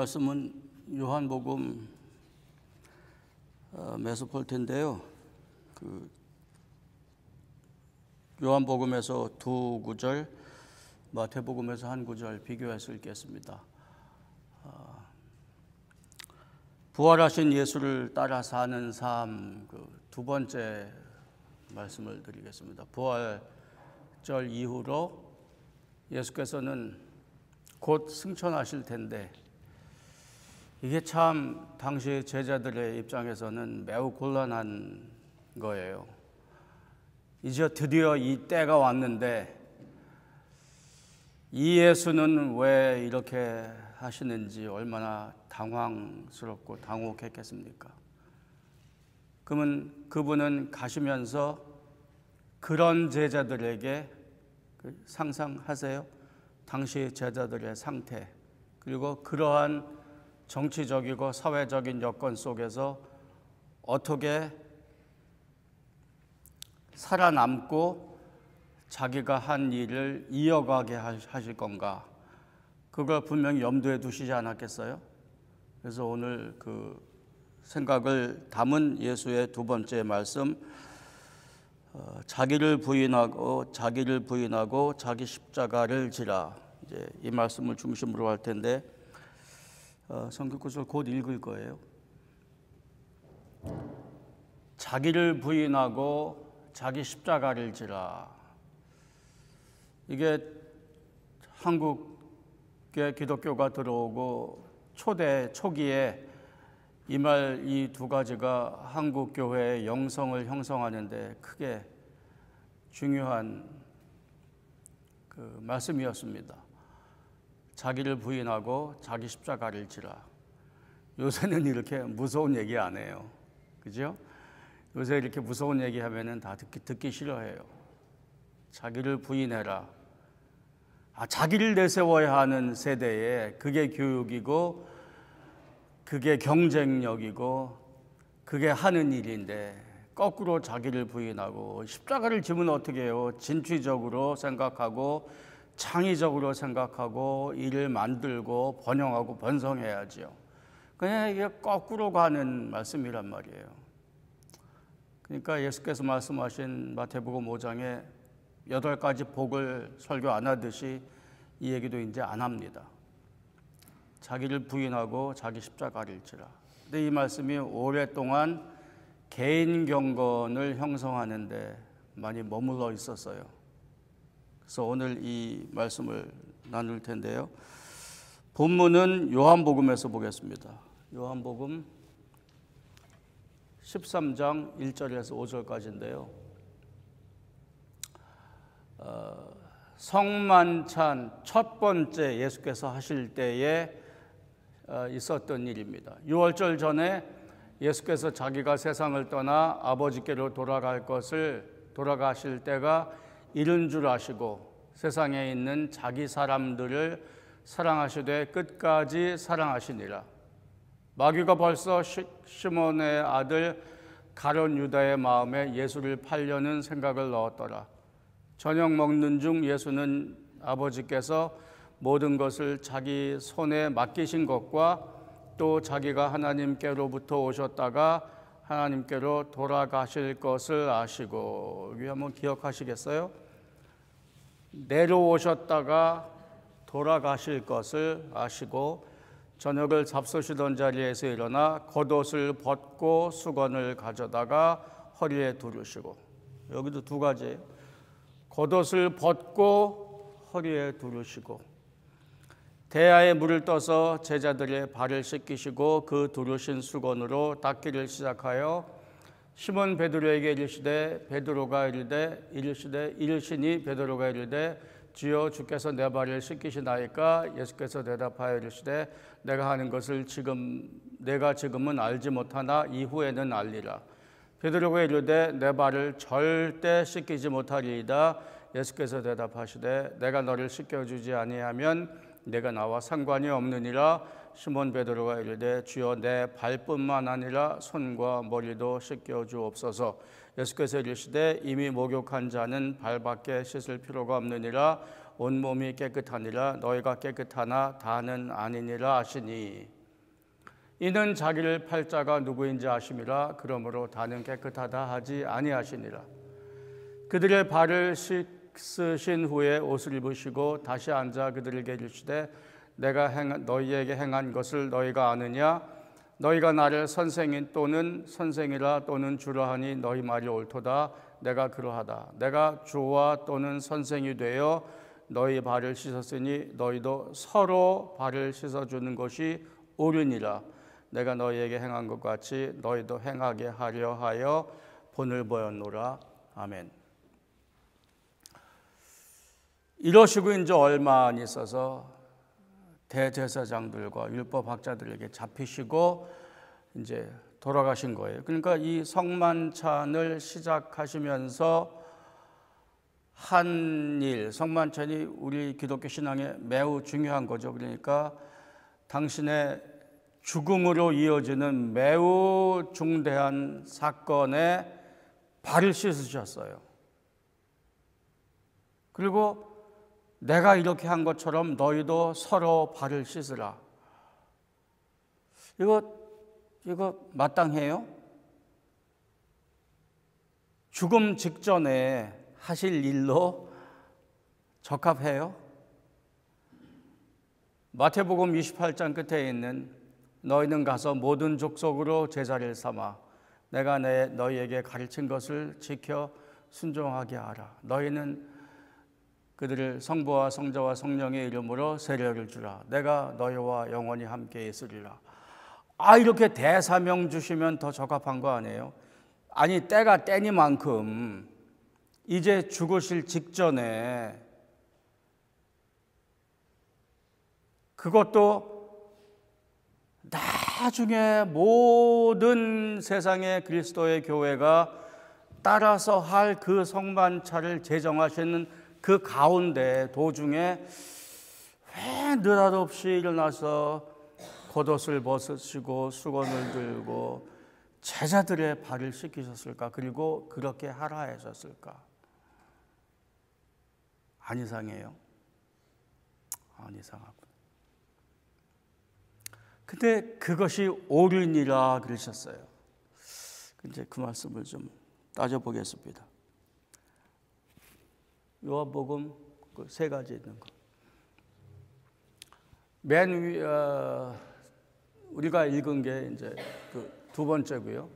말씀은 요한복음 에서 볼 텐데요. 요한복음에서 두 구절, 마태복음에서 한 구절 비교해서 읽겠습니다. 부활하신 예수를 따라 사는 삶, 두 번째 말씀을 드리겠습니다. 부활절 이후로 예수께서는 곧 승천하실 텐데, 이게 참 당시 제자들의 입장에서는 매우 곤란한 거예요. 이제 드디어 이 때가 왔는데 이 예수는 왜 이렇게 하시는지 얼마나 당황스럽고 당혹했겠습니까? 그러면 그분은 가시면서 그런 제자들에게 상상하세요. 당시 제자들의 상태, 그리고 그러한 정치적이고 사회적인 여건 속에서 어떻게 살아남고 자기가 한 일을 이어가게 하실 건가, 그걸 분명히 염두에 두시지 않았겠어요? 그래서 오늘 그 생각을 담은 예수의 두 번째 말씀, 자기를 부인하고 자기 십자가를 지라, 이제 이 말씀을 중심으로 할 텐데, 성경 구절 곧 읽을 거예요. 자기를 부인하고 자기 십자가를 지라. 이게 한국에 기독교가 들어오고 초기에 이 두 가지가 한국 교회의 영성을 형성하는데 크게 중요한 그 말씀이었습니다. 자기를 부인하고 자기 십자가를 지라. 요새는 이렇게 무서운 얘기 안 해요. 그죠? 요새 이렇게 무서운 얘기 하면은 다 듣기 싫어해요. 자기를 부인해라. 자기를 내세워야 하는 세대에 그게 교육이고, 그게 경쟁력이고, 그게 하는 일인데, 거꾸로 자기를 부인하고 십자가를 지면 어떻게 해요? 진취적으로 생각하고 창의적으로 생각하고 일을 만들고 번영하고 번성해야죠. 그냥 이게 거꾸로 가는 말씀이란 말이에요. 그러니까 예수께서 말씀하신 마태복음 5장에 8가지 복을 설교 안 하듯이 이 얘기도 이제 안 합니다. 자기를 부인하고 자기 십자가를 지라. 근데 이 말씀이 오랫동안 개인 경건을 형성하는데 많이 머물러 있었어요. 그래서 오늘 이 말씀을 나눌 텐데요. 본문은 요한복음에서 보겠습니다. 요한복음 13장 1절에서 5절까지인데요. 성만찬 첫 번째 예수께서 하실 때에 있었던 일입니다. 6월절 전에 예수께서 자기가 세상을 떠나 아버지께로 돌아가실 때가 이른 줄 아시고 세상에 있는 자기 사람들을 사랑하시되 끝까지 사랑하시니라. 마귀가 벌써 시몬의 아들 가룟 유다의 마음에 예수를 팔려는 생각을 넣었더라. 저녁 먹는 중 예수는 아버지께서 모든 것을 자기 손에 맡기신 것과 또 자기가 하나님께로부터 오셨다가 하나님께로 돌아가실 것을 아시고, 여기 한번 기억하시겠어요? 내려오셨다가 돌아가실 것을 아시고 저녁을 잡수시던 자리에서 일어나 겉옷을 벗고 수건을 가져다가 허리에 두르시고, 여기도 두 가지예요. 겉옷을 벗고 허리에 두르시고, 대야에 물을 떠서 제자들의 발을 씻기시고 그 두르신 수건으로 닦기를 시작하여 시몬 베드로에게 이르시니 베드로가 이르되 주여 주께서 내 발을 씻기시나이까? 예수께서 대답하여 이르시되 내가 하는 것을 내가 지금은 알지 못하나 이후에는 알리라. 베드로가 이르되 내 발을 절대 씻기지 못하리이다. 예수께서 대답하시되 내가 너를 씻겨주지 아니하면 내가 나와 상관이 없느니라. 시몬 베드로가 이르되 주여 내 발뿐만 아니라 손과 머리도 씻겨주옵소서. 예수께서 이르시되 이미 목욕한 자는 발밖에 씻을 필요가 없느니라. 온몸이 깨끗하니라. 너희가 깨끗하나 다는 아니니라 하시니. 이는 자기를 팔 자가 누구인지 아심이라. 그러므로 다는 깨끗하다 하지 아니하시니라. 그들의 발을 씻으신 후에 옷을 입으시고 다시 앉아 그들에게 이르시되 내가 너희에게 행한 것을 너희가 아느냐? 너희가 나를 선생인 또는 선생이라 또는 주라 하니 너희 말이 옳도다. 내가 그러하다. 내가 주와 또는 선생이 되어 너희 발을 씻었으니 너희도 서로 발을 씻어주는 것이 옳으니라. 내가 너희에게 행한 것 같이 너희도 행하게 하려 하여 본을 보였노라. 아멘. 이러시고 이제 얼마 안 있어서 대제사장들과 율법학자들에게 잡히시고 이제 돌아가신 거예요. 그러니까 이 성만찬을 시작하시면서 한 일, 성만찬이 우리 기독교 신앙에 매우 중요한 거죠. 그러니까 당신의 죽음으로 이어지는 매우 중대한 사건에 발을 씻으셨어요. 그리고 내가 이렇게 한 것처럼 너희도 서로 발을 씻으라. 이거 마땅해요? 죽음 직전에 하실 일로 적합해요? 마태복음 28장 끝에 있는 너희는 가서 모든 족속으로 제자를 삼아 내가 너희에게 가르친 것을 지켜 순종하게 하라. 너희는 그들을 성부와 성자와 성령의 이름으로 세례를 주라. 내가 너희와 영원히 함께 있으리라. 이렇게 대사명 주시면 더 적합한 거 아니에요? 아니, 때가 때니만큼 이제 죽으실 직전에 그것도 나중에 모든 세상의 그리스도의 교회가 따라서 할 그 성만찬을 제정하시는 그 가운데 도중에 왜 느닷없이 일어나서 겉옷을 벗으시고 수건을 들고 제자들의 발을 씻기셨을까? 그리고 그렇게 하라 하셨을까? 안 이상해요? 안 이상하고. 근데 그것이 옳으니라 그러셨어요. 이제 그 말씀을 좀 따져보겠습니다. 요한복음 그 세 가지 있는 거. 맨 위, 우리가 읽은 게 이제 그 두 번째고요.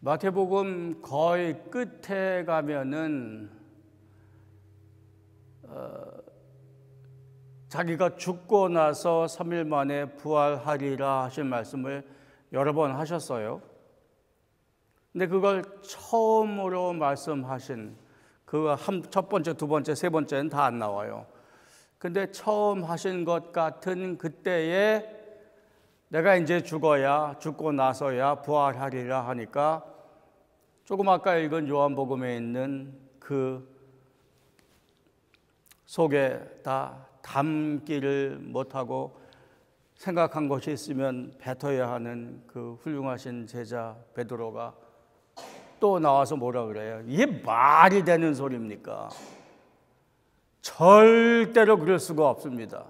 마태복음 거의 끝에 가면은 자기가 죽고 나서 3일 만에 부활하리라 하신 말씀을 여러 번 하셨어요. 근데 그걸 처음으로 말씀하신 그 첫 번째, 두 번째, 세 번째는 다 안 나와요. 근데 처음 하신 것 같은 그때에 내가 이제 죽고 나서야 부활하리라 하니까 조금 아까 읽은 요한복음에 있는 그 속에 다 담기를 못하고 생각한 것이 있으면 뱉어야 하는 그 훌륭하신 제자 베드로가 또 나와서 뭐라 그래요? 이게 말이 되는 소리입니까? 절대로 그럴 수가 없습니다.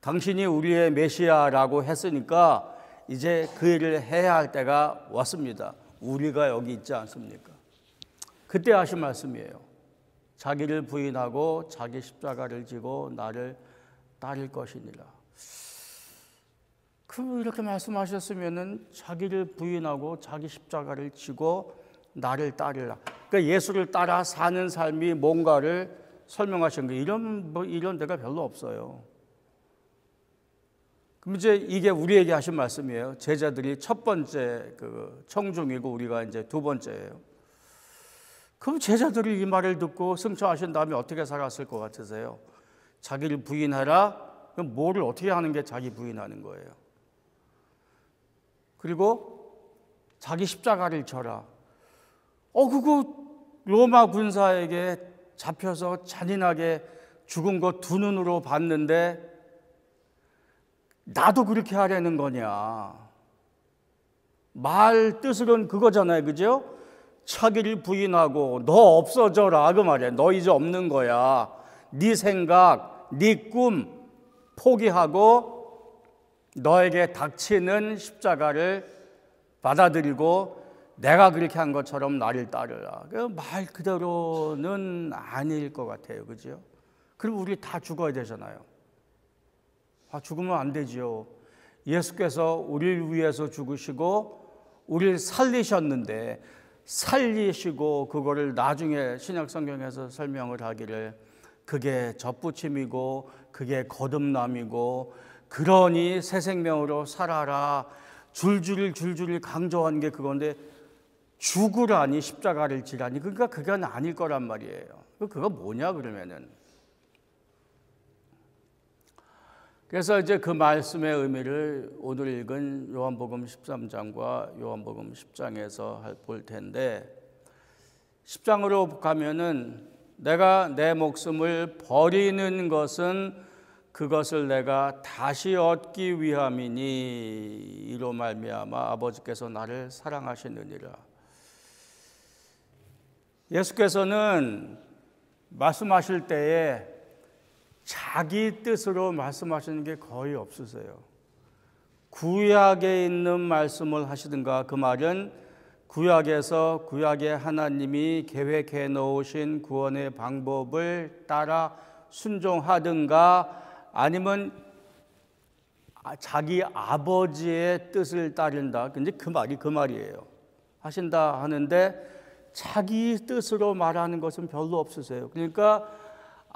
당신이 우리의 메시아라고 했으니까 이제 그 일을 해야 할 때가 왔습니다. 우리가 여기 있지 않습니까? 그때 하신 말씀이에요. 자기를 부인하고 자기 십자가를 지고 나를 따를 것이니라. 이렇게 말씀하셨으면은 자기를 부인하고 자기 십자가를 지고 나를 따르라. 그러니까 예수를 따라 사는 삶이 뭔가를 설명하신 거예요. 이런 데가 별로 없어요. 그럼 이제 이게 우리에게 하신 말씀이에요. 제자들이 첫 번째 그 청중이고 우리가 이제 두 번째예요. 그럼 제자들이 이 말을 듣고 승천하신 다음에 어떻게 살았을 것 같으세요? 자기를 부인하라? 그럼 뭐를 어떻게 하는 게 자기 부인하는 거예요? 그리고 자기 십자가를 져라. 그거 로마 군사에게 잡혀서 잔인하게 죽은 거 두 눈으로 봤는데 나도 그렇게 하려는 거냐? 말 뜻으로는 그거잖아요, 그죠? 자기를 부인하고 너 없어져라 그 말이야. 너 이제 없는 거야. 네 생각, 네 꿈 포기하고 너에게 닥치는 십자가를 받아들이고 내가 그렇게 한 것처럼 나를 따르라. 그 말 그대로는 아닐 것 같아요. 그죠? 그럼 우리 다 죽어야 되잖아요. 죽으면 안 되지요. 예수께서 우리를 위해서 죽으시고 우리를 살리셨는데, 살리시고 그거를 나중에 신약성경에서 설명을 하기를 그게 접붙임이고 그게 거듭남이고 그러니 새 생명으로 살아라 줄줄이 강조한 게 그건데, 죽으라니 십자가를 지라니, 그러니까 그건 아닐 거란 말이에요. 그거 뭐냐 그러면은. 그래서 이제 그 말씀의 의미를 오늘 읽은 요한복음 13장과 요한복음 10장에서 볼 텐데, 10장으로 가면은 내가 내 목숨을 버리는 것은 그것을 내가 다시 얻기 위함이니 이로 말미암아 아버지께서 나를 사랑하시느니라. 예수께서는 말씀하실 때에 자기 뜻으로 말씀하시는 게 거의 없으세요. 구약에 있는 말씀을 하시든가, 그 말은 구약에서 구약의 하나님이 계획해 놓으신 구원의 방법을 따라 순종하든가, 아니면 자기 아버지의 뜻을 따른다. 근데 그 말이에요. 하신다 하는데 자기 뜻으로 말하는 것은 별로 없으세요. 그러니까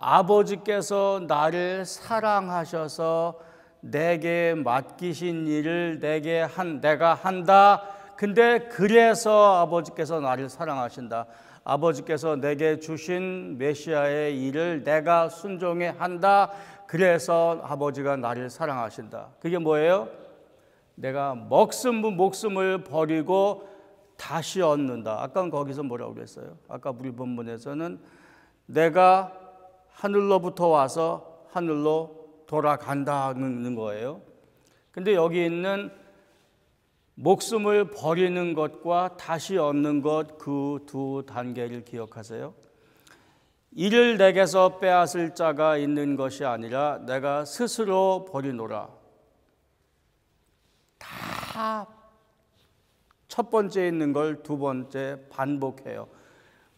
아버지께서 나를 사랑하셔서 내게 맡기신 일을 내가 한다. 근데 그래서 아버지께서 나를 사랑하신다. 아버지께서 내게 주신 메시아의 일을 내가 순종해 한다. 그래서 아버지가 나를 사랑하신다. 그게 뭐예요? 내가 목숨을 버리고 다시 얻는다. 아까 거기서 뭐라고 그랬어요? 아까 우리 본문에서는 내가 하늘로부터 와서 하늘로 돌아간다는 거예요. 근데 여기 있는 목숨을 버리는 것과 다시 얻는 것, 그 두 단계를 기억하세요. 이를 내게서 빼앗을 자가 있는 것이 아니라 내가 스스로 버리노라. 다 첫 번째 있는 걸 두 번째 반복해요.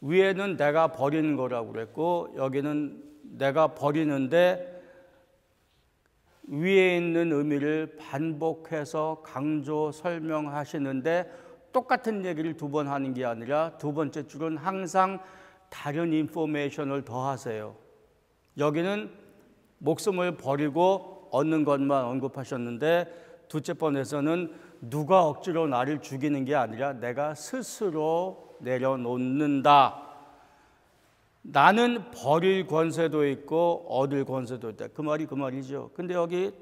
위에는 내가 버리는 거라고 그랬고, 여기는 내가 버리는데 위에 있는 의미를 반복해서 강조 설명하시는데, 똑같은 얘기를 두 번 하는 게 아니라 두 번째 줄은 항상 다른 인포메이션을 더하세요. 여기는 목숨을 버리고 얻는 것만 언급하셨는데, 둘째 번에서는 누가 억지로 나를 죽이는 게 아니라 내가 스스로 내려놓는다. 나는 버릴 권세도 있고 얻을 권세도 있다. 그 말이죠. 근데 여기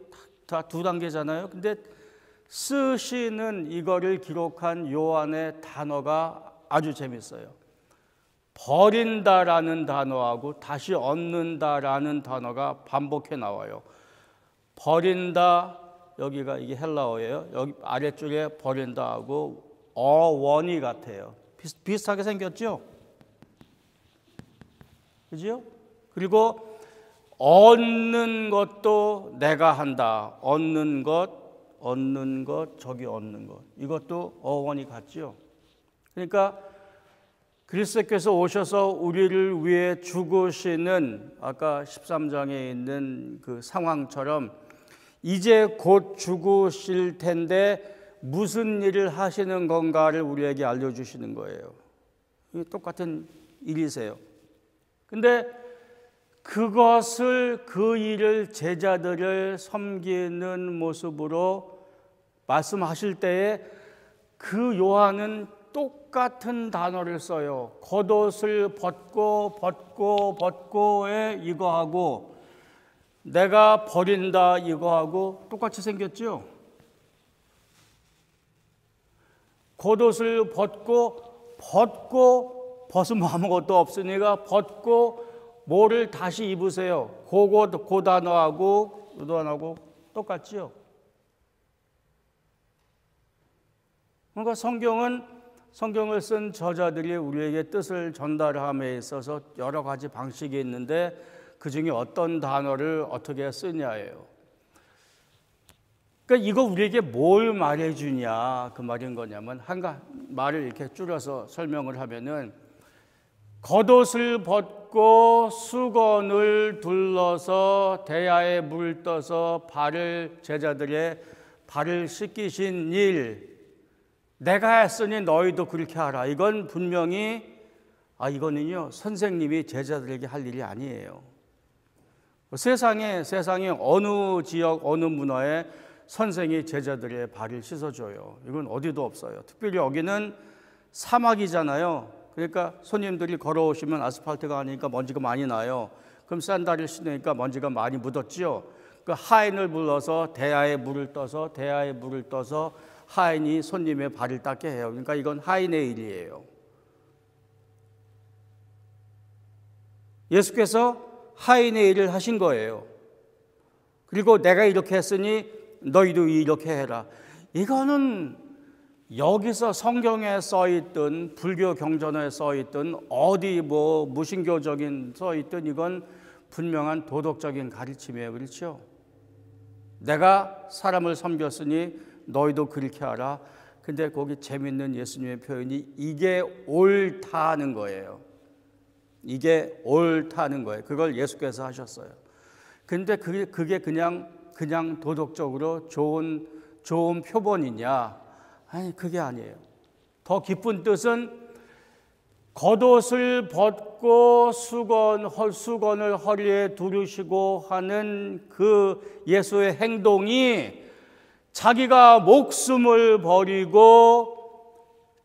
다 두 단계잖아요. 근데 쓰시는 이거를 기록한 요한의 단어가 아주 재밌어요. 버린다라는 단어하고 다시 얻는다라는 단어가 반복해 나와요. 버린다, 여기가 이게 헬라어예요. 여기 아래쪽에 버린다하고 어원이 같아요. 비슷하게 생겼죠? 그죠? 그리고 얻는 것도 내가 한다. 얻는 것, 저기 얻는 것. 이것도 어원이 같죠? 그러니까 그리스도께서 오셔서 우리를 위해 죽으시는 아까 13장에 있는 그 상황처럼 이제 곧 죽으실 텐데 무슨 일을 하시는 건가를 우리에게 알려주시는 거예요. 똑같은 일이세요. 근데 그것을, 그 일을 제자들을 섬기는 모습으로 말씀하실 때에 그 요한은 똑같은 단어를 써요. 겉옷을 벗고에 이거 하고 내가 버린다 이거하고 똑같이 생겼죠. 겉옷을 벗으면 아무것도 없으니까 벗고 뭐를 다시 입으세요. 그 단어하고 이 단어하고 똑같죠. 그러니까 성경을 쓴 저자들이 우리에게 뜻을 전달함에 있어서 여러 가지 방식이 있는데 그 중에 어떤 단어를 어떻게 쓰냐예요. 그러니까 이거 우리에게 뭘 말해주냐 그 말인 거냐면 말을 이렇게 줄여서 설명을 하면은 겉옷을 벗고 수건을 둘러서 대야에 물을 떠서 제자들의 발을 씻기신 일 내가 했으니 너희도 그렇게 하라. 이건 분명히 이거는요 선생님이 제자들에게 할 일이 아니에요. 세상에 어느 지역 어느 문화에 선생이 제자들의 발을 씻어줘요. 이건 어디도 없어요. 특별히 여기는 사막이잖아요. 그러니까 손님들이 걸어오시면 아스팔트가 아니니까 먼지가 많이 나요. 그럼 샌들을 신으니까 먼지가 많이 묻었지요. 그 하인을 불러서 대야에 물을 떠서 하인이 손님의 발을 닦게 해요. 그러니까 이건 하인의 일이에요. 예수께서 하인의 일을 하신 거예요. 그리고 내가 이렇게 했으니 너희도 이렇게 해라. 이거는 여기서 성경에 써있든 불교 경전에 써있든 어디 무신교적인 써있든 이건 분명한 도덕적인 가르침이에요. 그렇죠? 내가 사람을 섬겼으니 너희도 그렇게 하라. 근데 거기 재밌는 예수님의 표현이 이게 옳다는 거예요. 이게 옳다는 거예요. 그걸 예수께서 하셨어요. 근데 그게 그냥 도덕적으로 좋은 표본이냐? 아니, 그게 아니에요. 더 깊은 뜻은 겉옷을 벗고 수건을 허리에 두르시고 하는 그 예수의 행동이 자기가 목숨을 버리고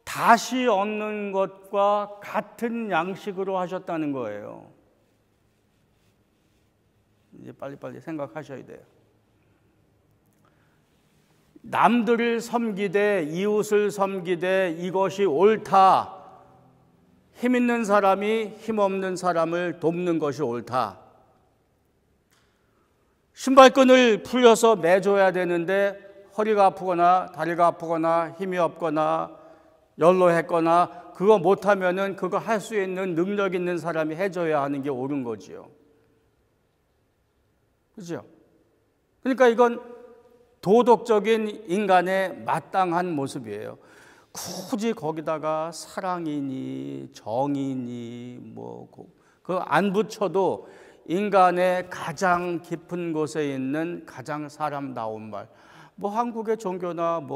다시 얻는 것과 같은 양식으로 하셨다는 거예요. 이제 빨리빨리 생각하셔야 돼요. 남들을 섬기되 이웃을 섬기되 이것이 옳다. 힘 있는 사람이 힘 없는 사람을 돕는 것이 옳다. 신발끈을 풀려서 매줘야 되는데 허리가 아프거나 다리가 아프거나 힘이 없거나 연로했거나 그거 못하면은 그거 할 수 있는 능력 있는 사람이 해줘야 하는 게 옳은 거지요. 그죠? 그러니까 이건 도덕적인 인간의 마땅한 모습이에요. 굳이 거기다가 사랑이니 정이니 그 안 붙여도 인간의 가장 깊은 곳에 있는 가장 사람다운 말. 한국의 종교나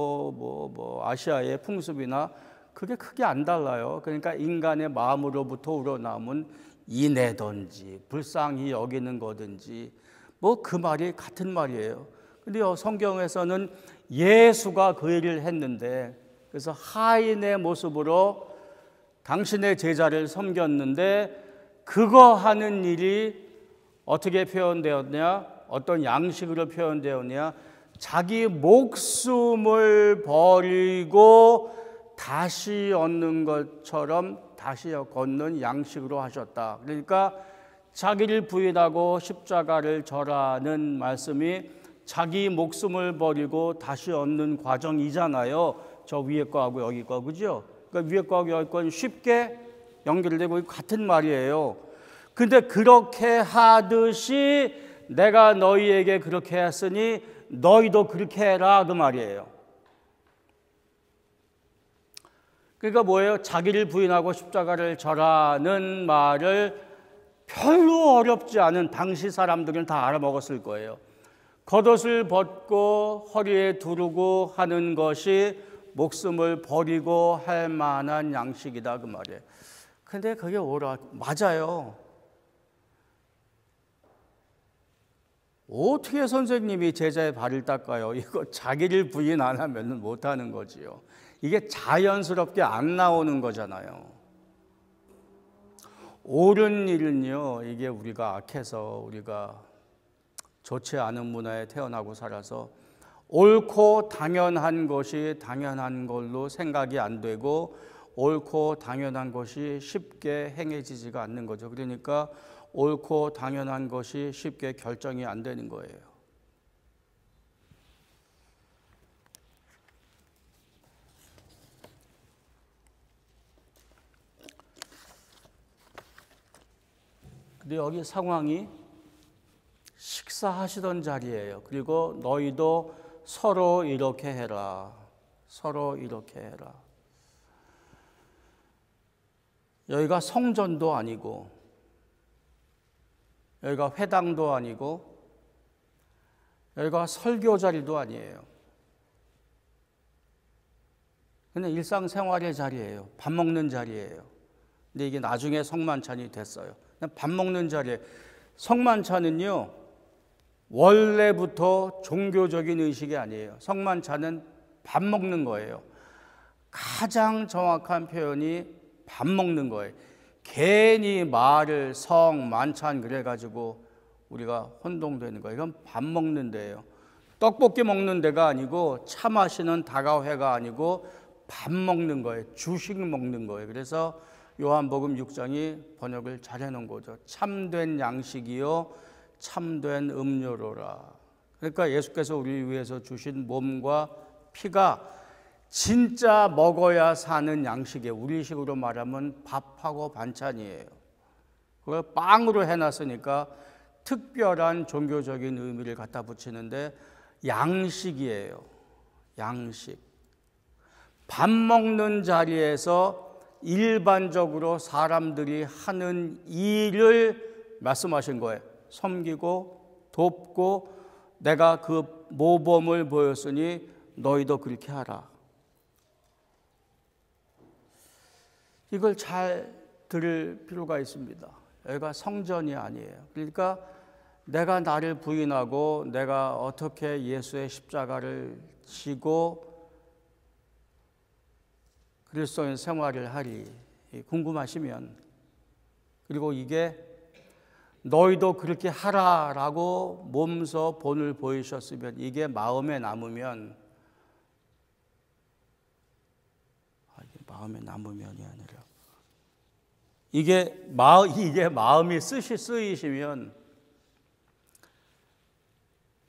아시아의 풍습이나 그게 크게 안 달라요. 그러니까 인간의 마음으로부터 우러나오는 인애든지 불쌍히 여기는 거든지 그 말이 같은 말이에요. 근데 성경에서는 예수가 그 일을 했는데 그래서 하인의 모습으로 당신의 제자를 섬겼는데 그거 하는 일이 어떻게 표현되었냐? 어떤 양식으로 표현되었냐? 자기 목숨을 버리고 다시 얻는 것처럼 다시 걷는 양식으로 하셨다. 그러니까 자기를 부인하고 십자가를 절하는 말씀이 자기 목숨을 버리고 다시 얻는 과정이잖아요. 저 위에 거하고 여기 거, 그죠? 그러니까 위에 거하고 여기 거는 쉽게 연결되고 같은 말이에요. 근데 그렇게 하듯이 내가 너희에게 그렇게 했으니 너희도 그렇게 해라 그 말이에요. 그러니까 뭐예요? 자기를 부인하고 십자가를 절하는 말을 별로 어렵지 않은 당시 사람들은 다 알아먹었을 거예요. 겉옷을 벗고 허리에 두르고 하는 것이 목숨을 버리고 할 만한 양식이다 그 말이에요. 근데 그게 맞아요. 어떻게 선생님이 제자의 발을 닦아요? 이거 자기를 부인 안 하면 못하는 거지요. 이게 자연스럽게 안 나오는 거잖아요. 옳은 일은요, 이게 우리가 악해서 우리가 좋지 않은 문화에 태어나고 살아서 옳고 당연한 것이 당연한 걸로 생각이 안 되고 옳고 당연한 것이 쉽게 행해지지가 않는 거죠. 그러니까 옳고 당연한 것이 쉽게 결정이 안 되는 거예요. 근데 여기 상황이 식사하시던 자리예요. 그리고 너희도 서로 이렇게 해라. 서로 이렇게 해라. 여기가 성전도 아니고 여기가 회당도 아니고 여기가 설교 자리도 아니에요. 그냥 일상생활의 자리예요. 밥 먹는 자리예요. 근데 이게 나중에 성만찬이 됐어요. 그냥 밥 먹는 자리에. 성만찬은요, 원래부터 종교적인 의식이 아니에요. 성만찬은 밥 먹는 거예요. 가장 정확한 표현이 밥 먹는 거예요. 괜히 말을 성만찬 그래가지고 우리가 혼동되는 거예요. 이건 밥 먹는 데예요. 떡볶이 먹는 데가 아니고 차 마시는 다가회가 아니고 밥 먹는 거예요. 주식 먹는 거예요. 그래서 요한복음 6장이 번역을 잘 해놓은 거죠. 참된 양식이요 참된 음료로라. 그러니까 예수께서 우리 위해서 주신 몸과 피가 진짜 먹어야 사는 양식이에요. 우리식으로 말하면 밥하고 반찬이에요. 그걸 빵으로 해놨으니까 특별한 종교적인 의미를 갖다 붙이는데 양식이에요. 양식. 밥 먹는 자리에서 일반적으로 사람들이 하는 일을 말씀하신 거예요. 섬기고 돕고 내가 그 모범을 보였으니 너희도 그렇게 하라. 이걸 잘 들을 필요가 있습니다. 여기가 성전이 아니에요. 그러니까 내가 나를 부인하고 내가 어떻게 예수의 십자가를 지고 그리스도인 생활을 하리 궁금하시면, 그리고 이게 너희도 그렇게 하라라고 몸소 본을 보이셨으면, 이게 마음에 남으면, 이게 마음에 남으면이 아니라 이게 마음이 쓰이시면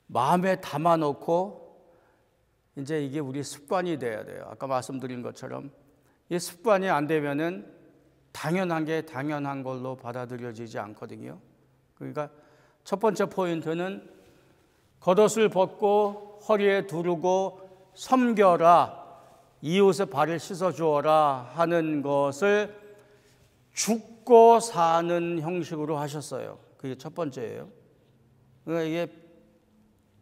마음에 담아놓고 이제 이게 우리 습관이 돼야 돼요. 아까 말씀드린 것처럼 이 습관이 안 되면은 당연한 게 당연한 걸로 받아들여지지 않거든요. 그러니까 첫 번째 포인트는 겉옷을 벗고 허리에 두르고 섬겨라, 이웃의 발을 씻어주어라 하는 것을 죽고 사는 형식으로 하셨어요. 그게 첫 번째예요. 그러니까 이게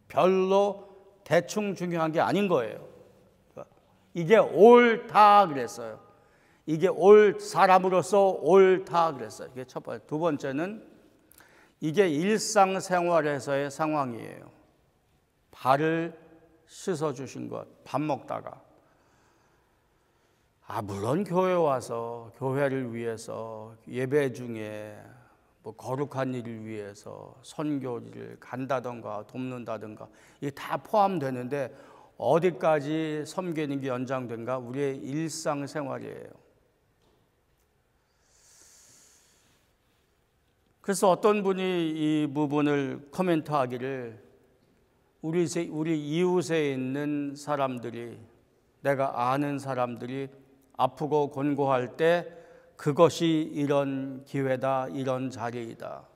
별로 대충 중요한 게 아닌 거예요. 이게 옳다 그랬어요. 이게 사람으로서 옳다 그랬어요. 이게 첫 번째. 두 번째는 이게 일상생활에서의 상황이에요. 발을 씻어주신 것, 밥 먹다가. 물론 교회 와서 교회를 위해서 예배 중에 뭐 거룩한 일을 위해서 선교를 간다던가 돕는다던가 이게 다 포함되는데 어디까지 섬기는 게 연장된가? 우리의 일상생활이에요. 그래서 어떤 분이 이 부분을 코멘트하기를 우리 이웃에 있는 사람들이, 내가 아는 사람들이 아프고 곤고할 때 그것이 이런 기회다, 이런 자리이다.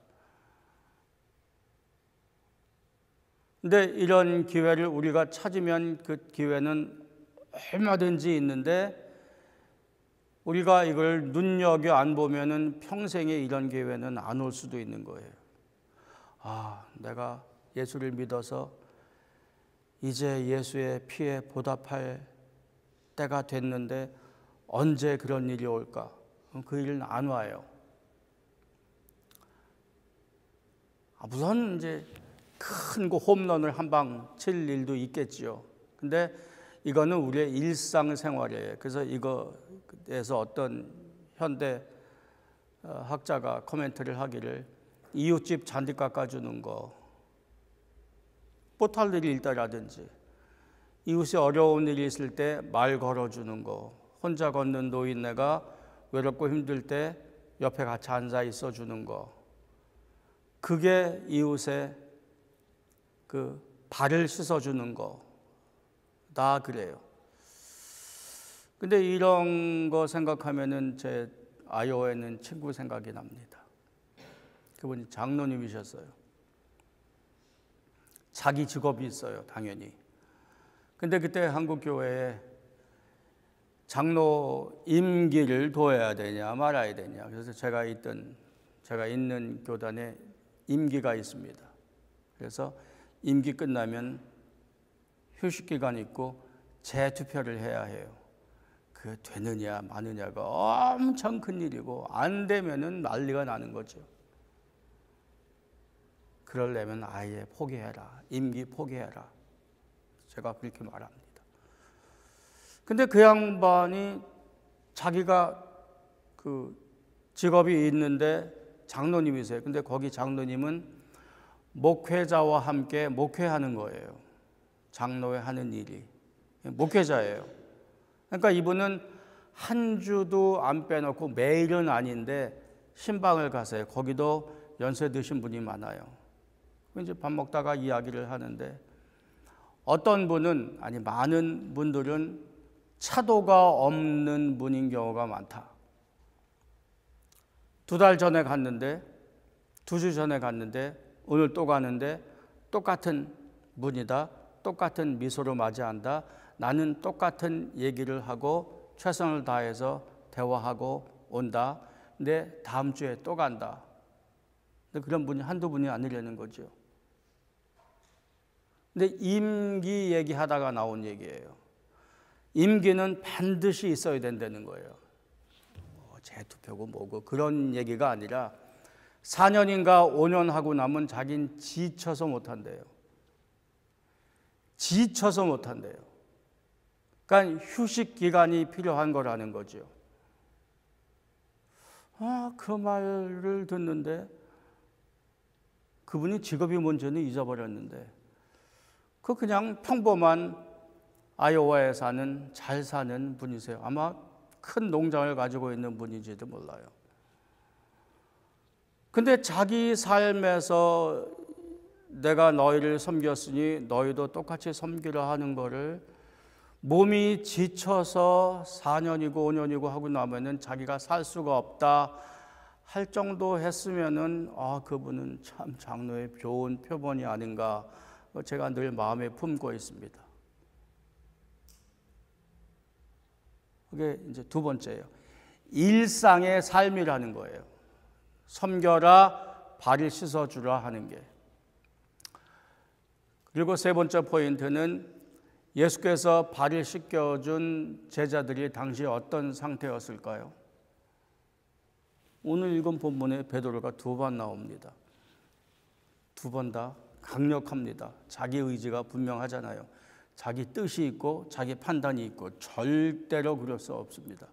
근데 이런 기회를 우리가 찾으면 그 기회는 얼마든지 있는데 우리가 이걸 눈여겨 안 보면은 평생에 이런 기회는 안 올 수도 있는 거예요. 내가 예수를 믿어서 이제 예수의 피에 보답할 때가 됐는데 언제 그런 일이 올까? 그 일은 안 와요. 물론 이제 큰 거 홈런을 한 방 칠 일도 있겠지요. 근데 이거는 우리의 일상생활이에요. 그래서 이거에서 어떤 현대 학자가 코멘트를 하기를, 이웃집 잔디 깎아주는 거, 못할 일이 있다라든지, 이웃에 어려운 일이 있을 때 말 걸어주는 거, 혼자 걷는 노인네가 외롭고 힘들 때 옆에 같이 앉아 있어 주는 거, 그게 이웃의 그 발을 씻어 주는 거, 다 그래요. 근데 이런 거 생각하면은 제 아이오에 있는 친구 생각이 납니다. 그분이 장로님이셨어요. 자기 직업이 있어요, 당연히. 근데 그때 한국교회에 장로 임기를 둬야 되냐 말아야 되냐. 그래서 제가 있는 교단에 임기가 있습니다. 그래서 임기 끝나면 휴식 기간 있고 재투표를 해야 해요. 그게 되느냐 마느냐가 엄청 큰 일이고 안 되면은 난리가 나는 거죠. 그러려면 아예 포기해라. 임기 포기해라. 제가 그렇게 말합니다. 근데 그 양반이 자기가 그 직업이 있는데 장로님이세요. 근데 거기 장로님은 목회자와 함께 목회하는 거예요. 장로의 하는 일이. 목회자예요. 그러니까 이분은 한 주도 안 빼놓고 매일은 아닌데 신방을 가세요. 거기도 연세 드신 분이 많아요. 이제 밥 먹다가 이야기를 하는데 어떤 분은, 아니 많은 분들은 차도가 없는 분인 경우가 많다. 2달 전에 갔는데, 2주 전에 갔는데, 오늘 또 가는데 똑같은 분이다. 똑같은 미소로 맞이한다. 나는 똑같은 얘기를 하고 최선을 다해서 대화하고 온다. 근데 다음 주에 또 간다. 근데 그런 분이 한두 분이 아니라는 거죠. 근데 임기 얘기하다가 나온 얘기예요. 임기는 반드시 있어야 된다는 거예요. 재투표고 뭐고 그런 얘기가 아니라 4년인가 5년 하고 나면 자긴 지쳐서 못한대요. 지쳐서 못한대요. 그러니까 휴식 기간이 필요한 거라는 거죠. 그 말을 듣는데 그분이 직업이 뭔지는 잊어버렸는데 그냥 평범한 아이오와에 잘 사는 분이세요. 아마 큰 농장을 가지고 있는 분인지도 몰라요. 근데 자기 삶에서 내가 너희를 섬겼으니 너희도 똑같이 섬기라 하는 거를 몸이 지쳐서 4년이고 5년이고 하고 나면은 자기가 살 수가 없다 할 정도 했으면은 그분은 참 장로의 좋은 표본이 아닌가 제가 늘 마음에 품고 있습니다. 그게 이제 두 번째예요. 일상의 삶이라는 거예요. 섬겨라, 발을 씻어주라 하는 게. 그리고 세 번째 포인트는 예수께서 발을 씻겨준 제자들이 당시 어떤 상태였을까요? 오늘 읽은 본문에 베드로가 2번 나옵니다. 2번 다 강력합니다. 자기 의지가 분명하잖아요. 자기 뜻이 있고 자기 판단이 있고 절대로 그럴 수 없습니다.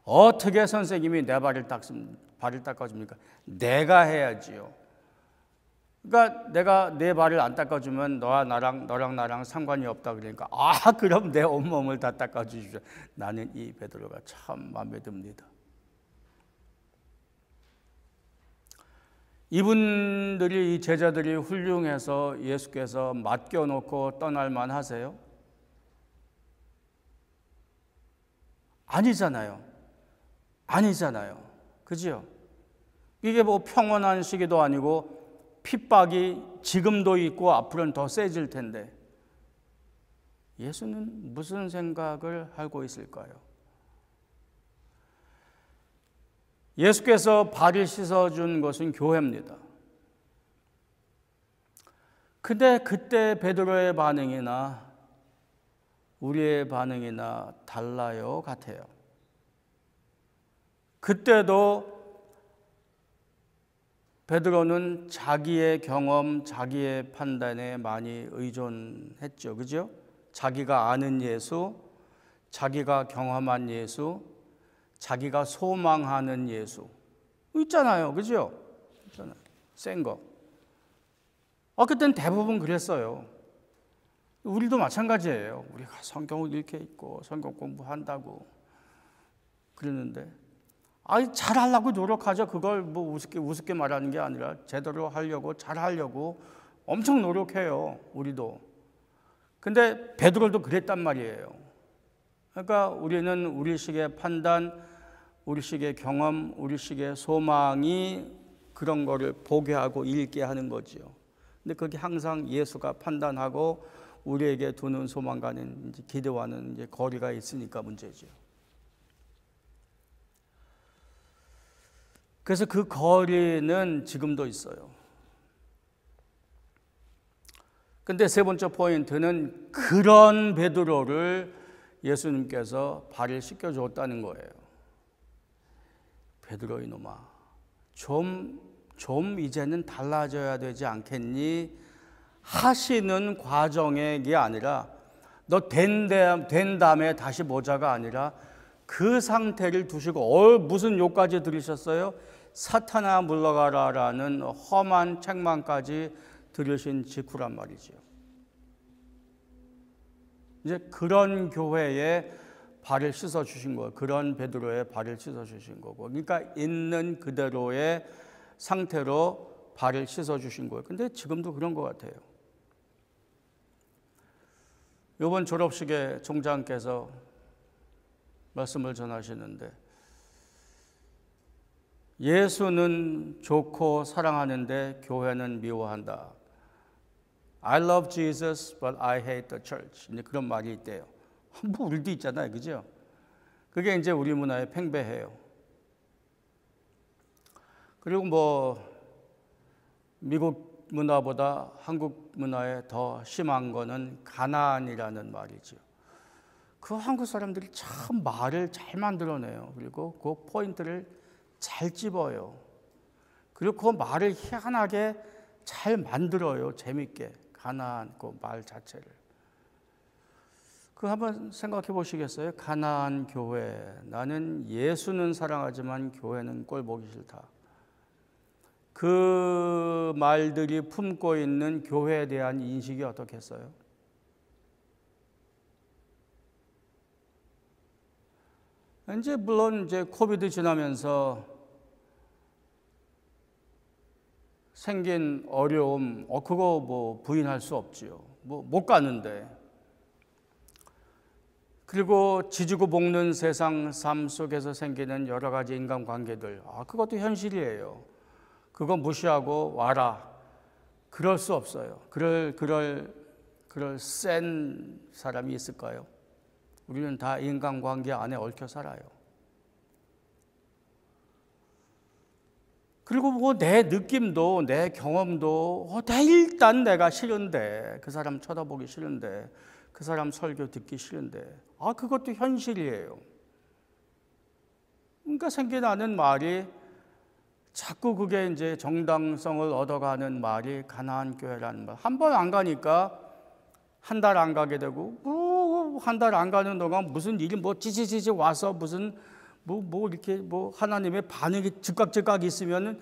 어떻게 선생님이 내 발을 닦아줍니까? 내가 해야지요. 그러니까 내가 내 발을 안 닦아주면 너랑 나랑 상관이 없다 그러니까 그럼 내 온몸을 다 닦아주십시오. 나는 이 베드로가 참 마음에 듭니다. 이분들이 이 제자들이 훌륭해서 예수께서 맡겨놓고 떠날 만하세요? 아니잖아요. 그죠? 이게 뭐 평온한 시기도 아니고 핍박이 지금도 있고 앞으로는 더 세질 텐데 예수는 무슨 생각을 하고 있을까요? 예수께서 발을 씻어준 것은 교회입니다. 근데 그때 베드로의 반응이나 우리의 반응이나 달라요, 같아요. 그때도 베드로는 자기의 경험, 자기의 판단에 많이 의존했죠. 그죠? 자기가 아는 예수, 자기가 경험한 예수, 자기가 소망하는 예수 있잖아요. 그죠? 있잖아요. 센 거. 그때는 대부분 그랬어요. 우리도 마찬가지예요. 우리가 성경을 이렇게 읽고 성경 공부한다고 그러는데 잘하려고 노력하죠. 그걸 뭐 우습게 말하는 게 아니라 제대로 하려고 잘하려고 엄청 노력해요. 우리도. 근데 베드로도 그랬단 말이에요. 그러니까 우리는 우리식의 판단, 우리식의 경험, 우리식의 소망이 그런 거를 보게 하고 읽게 하는 거죠. 근데 그게 항상 예수가 판단하고 우리에게 두는 소망과는 이제 기대와는 이제 거리가 있으니까 문제죠. 그래서 그 거리는 지금도 있어요. 근데 세 번째 포인트는 그런 베드로를 예수님께서 발을 씻겨 줬다는 거예요. 베드로 이놈아, 좀 이제는 달라져야 되지 않겠니? 하시는 과정의 게 아니라 너 된 다음에 다시 보자가 아니라 그 상태를 두시고 무슨 욕까지 들으셨어요? 사탄아 물러가라라는 험한 책망까지 들으신 직후란 말이죠. 이제 그런 교회에 발을 씻어 주신 거예요. 그런 베드로의 발을 씻어 주신 거고. 그러니까 있는 그대로의 상태로 발을 씻어 주신 거예요. 근데 지금도 그런 것 같아요. 이번 졸업식에 총장께서 말씀을 전하시는데 예수는 좋고 사랑하는데 교회는 미워한다. I love Jesus, but I hate the church. 이제 그런 말이 있대요. 뭐 우리도 있잖아요, 그죠? 그게 이제 우리 문화에 팽배해요. 그리고 뭐 미국 문화보다 한국 문화에 더 심한 거는 가난이라는 말이죠. 그 한국 사람들이 참 말을 잘 만들어내요. 그리고 그 포인트를 잘 찝어요. 그리고 그 말을 희한하게 잘 만들어요. 재밌게. 가나안 그 말 자체를. 그 한번 생각해 보시겠어요? 가나안 교회. 나는 예수는 사랑하지만 교회는 꼴 보기 싫다. 그 말들이 품고 있는 교회에 대한 인식이 어떻겠어요? 이제 물론 이제 코비드 지나면서 생긴 어려움, 그거 뭐 부인할 수 없지요. 뭐 못 가는데. 그리고 지지고 볶는 세상 삶 속에서 생기는 여러 가지 인간관계들, 그것도 현실이에요. 그거 무시하고 와라. 그럴 수 없어요. 그럴 센 사람이 있을까요? 우리는 다 인간관계 안에 얽혀 살아요. 그리고 뭐 내 느낌도 내 경험도 일단 내가 싫은데 그 사람 쳐다보기 싫은데 그 사람 설교 듣기 싫은데 그것도 현실이에요. 그러니까 생겨나는 말이 자꾸 그게 이제 정당성을 얻어가는 말이 가나안 교회라는 말. 한 번 안 가니까 한 달 안 가게 되고 한 달 안 가는 동안 무슨 일이 찌지지지 와서 무슨 이렇게 하나님의 반응이 즉각 있으면은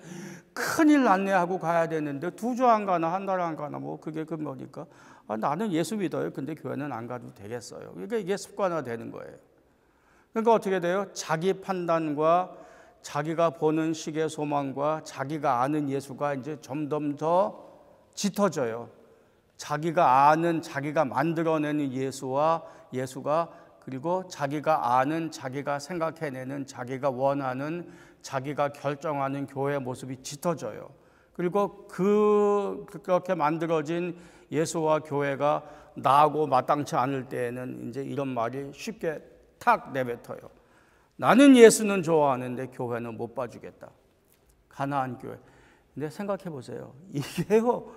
큰일 났네 하고 가야 되는데 2주 안 가나 한 달 안 가나 그게 그 뭐니까 나는 예수 믿어요. 근데 교회는 안 가도 되겠어요. 그러니까 이게 습관화되는 거예요. 그러니까 어떻게 돼요? 자기 판단과 자기가 보는 식의 소망과 자기가 아는 예수가 이제 점점 더 짙어져요. 자기가 아는 자기가 만들어내는 예수가 그리고 자기가 아는 자기가 생각해내는 자기가 원하는 자기가 결정하는 교회의 모습이 짙어져요. 그리고 그렇게 만들어진 예수와 교회가 나하고 마땅치 않을 때에는 이제 이런 말이 쉽게 탁 내뱉어요. 나는 예수는 좋아하는데 교회는 못 봐주겠다. 가나안 교회. 근데 생각해 보세요. 이게요.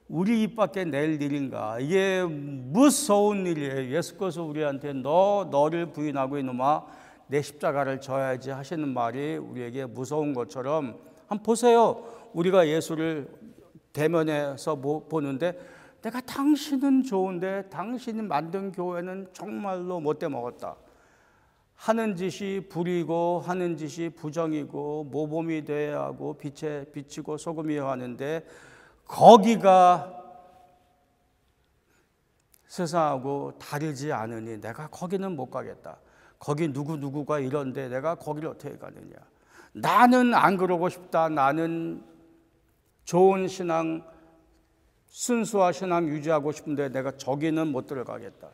우리 입 밖에 낼 일인가? 이게 무서운 일이에요. 예수께서 우리한테 너를 부인하고 이놈아 내 십자가를 져야지 하시는 말이 우리에게 무서운 것처럼 한번 보세요. 우리가 예수를 대면해서 보는데 내가 당신은 좋은데 당신이 만든 교회는 정말로 못돼 먹었다. 하는 짓이 불이고 하는 짓이 부정이고 모범이 돼야 하고 빛에 비치고 소금이어야 하는데 거기가 세상하고 다르지 않으니 내가 거기는 못 가겠다. 거기 누구가 이런데 내가 거기를 어떻게 가느냐. 나는 안 그러고 싶다. 나는 좋은 신앙, 순수한 신앙 유지하고 싶은데 내가 저기는 못 들어가겠다.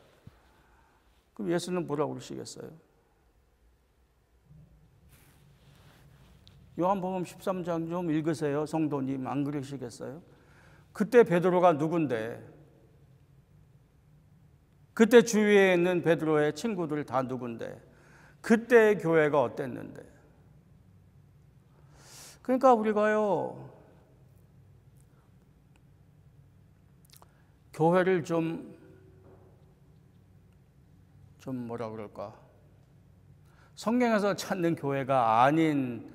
그럼 예수는 뭐라고 그러시겠어요? 요한복음 13장 좀 읽으세요. 성도님 안 그러시겠어요? 그때 베드로가 누군데? 그때 주위에 있는 베드로의 친구들 다 누군데, 그때의 교회가 어땠는데. 그러니까 우리가요, 교회를 좀 뭐라 그럴까, 성경에서 찾는 교회가 아닌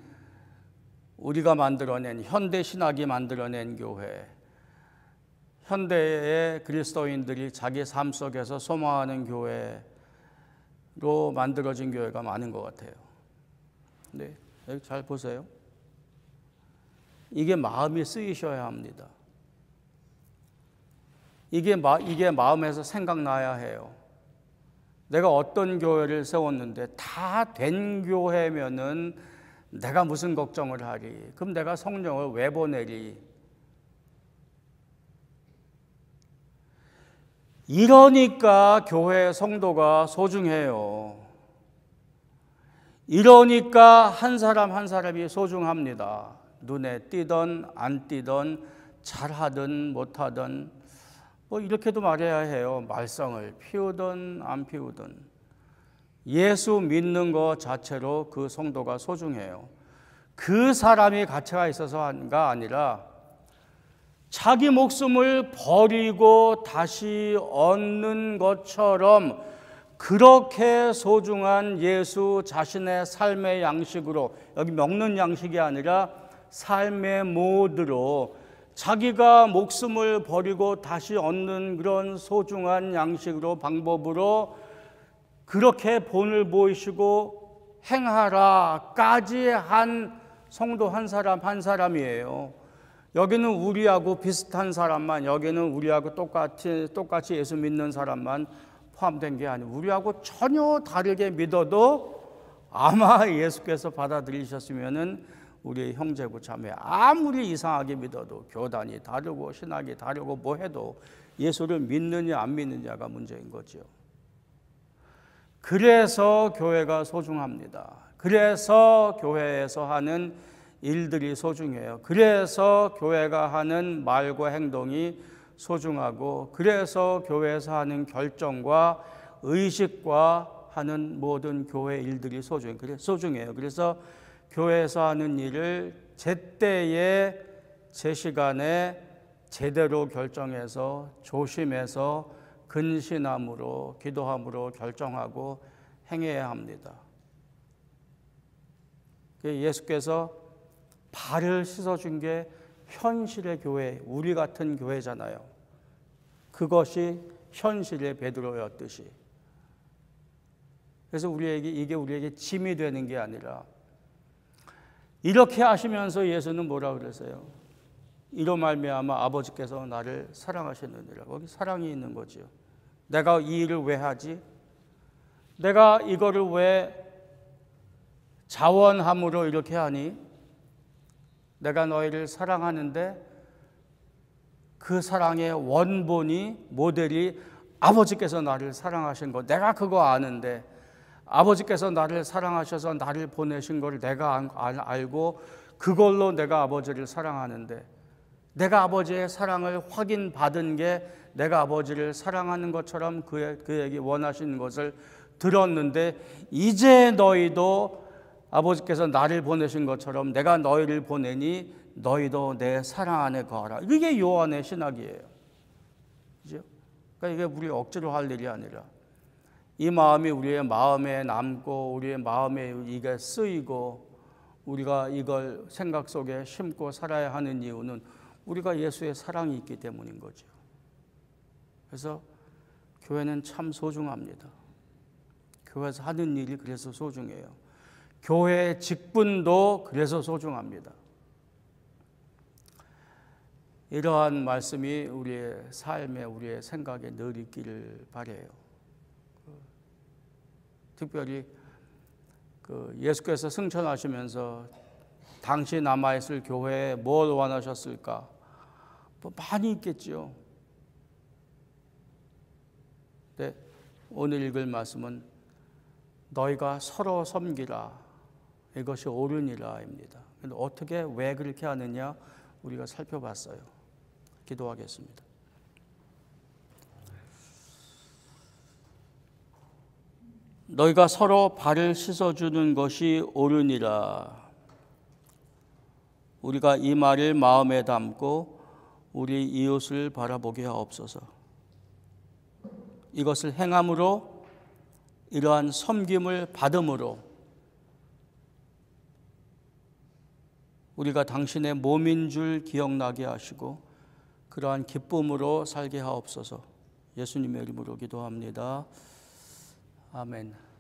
우리가 만들어낸, 현대 신학이 만들어낸 교회, 현대의 그리스도인들이 자기 삶 속에서 소망하는 교회로 만들어진 교회가 많은 것 같아요. 네, 여기 잘 보세요. 이게 마음이 쓰이셔야 합니다. 이게 마음에서 생각나야 해요. 내가 어떤 교회를 세웠는데 다 된 교회면은 내가 무슨 걱정을 하리? 그럼 내가 성령을 왜 보내리? 이러니까 교회 성도가 소중해요. 이러니까 한 사람 한 사람이 소중합니다. 눈에 띄든 안 띄든 잘하든 못하든 뭐 이렇게도 말해야 해요. 말썽을 피우든 안 피우든 예수 믿는 것 자체로 그 성도가 소중해요. 그 사람이 가치가 있어서가 아니라 자기 목숨을 버리고 다시 얻는 것처럼 그렇게 소중한 예수 자신의 삶의 양식으로, 여기 먹는 양식이 아니라 삶의 모드로 자기가 목숨을 버리고 다시 얻는 그런 소중한 양식으로, 방법으로 그렇게 본을 보이시고 행하라까지 한 성도 한 사람 한 사람이에요. 여기는 우리하고 비슷한 사람만, 여기는 우리하고 똑같이 예수 믿는 사람만 포함된 게 아니고 우리하고 전혀 다르게 믿어도 아마 예수께서 받아들이셨으면은 우리의 형제고 자매, 아무리 이상하게 믿어도 교단이 다르고 신학이 다르고 뭐 해도 예수를 믿느냐 안 믿느냐가 문제인 거죠. 그래서 교회가 소중합니다. 그래서 교회에서 하는 일들이 소중해요. 그래서 교회가 하는 말과 행동이 소중하고, 그래서 교회에서 하는 결정과 의식과 하는 모든 교회 일들이 소중해요. 그래서 교회에서 하는 일을 제때에 제 시간에 제대로 결정해서 조심해서 근신함으로 기도함으로 결정하고 행해야 합니다. 예수께서 발을 씻어준 게 현실의 교회, 우리 같은 교회잖아요. 그것이 현실의 베드로였듯이. 그래서 이게 우리에게 짐이 되는 게 아니라, 이렇게 하시면서 예수는 뭐라 그러세요? 이로 말미암아 아버지께서 나를 사랑하시느니라. 거기 사랑이 있는 거죠. 내가 이 일을 왜 하지? 내가 이거를 왜 자원함으로 이렇게 하니? 내가 너희를 사랑하는데 그 사랑의 원본이, 모델이 아버지께서 나를 사랑하신 거, 내가 그거 아는데, 아버지께서 나를 사랑하셔서 나를 보내신 걸 내가 알고 그걸로 내가 아버지를 사랑하는데, 내가 아버지의 사랑을 확인받은 게 내가 아버지를 사랑하는 것처럼 그에게 원하시는 것을 들었는데, 이제 너희도 아버지께서 나를 보내신 것처럼 내가 너희를 보내니 너희도 내 사랑 안에 거하라. 이게 요한의 신학이에요. 그죠? 그러니까 이게 우리 억지로 할 일이 아니라, 이 마음이 우리의 마음에 남고 우리의 마음에 이게 쓰이고 우리가 이걸 생각 속에 심고 살아야 하는 이유는 우리가 예수의 사랑이 있기 때문인 거죠. 그래서 교회는 참 소중합니다. 교회에서 하는 일이 그래서 소중해요. 교회의 직분도 그래서 소중합니다. 이러한 말씀이 우리의 삶에, 우리의 생각에 늘 있기를 바라요. 특별히 예수께서 승천하시면서 당시 남아있을 교회에 뭘 원하셨을까? 뭐 많이 있겠죠. 근데 오늘 읽을 말씀은 너희가 서로 섬기라, 이것이 옳으니라입니다. 근데 어떻게, 왜 그렇게 하느냐 우리가 살펴봤어요. 기도하겠습니다. 너희가 서로 발을 씻어주는 것이 옳으니라. 우리가 이 말을 마음에 담고 우리 이웃을 바라보게 하옵소서. 이것을 행함으로, 이러한 섬김을 받음으로 우리가 당신의 몸인 줄 기억나게 하시고 그러한 기쁨으로 살게 하옵소서. 예수님의 이름으로 기도합니다. 아멘.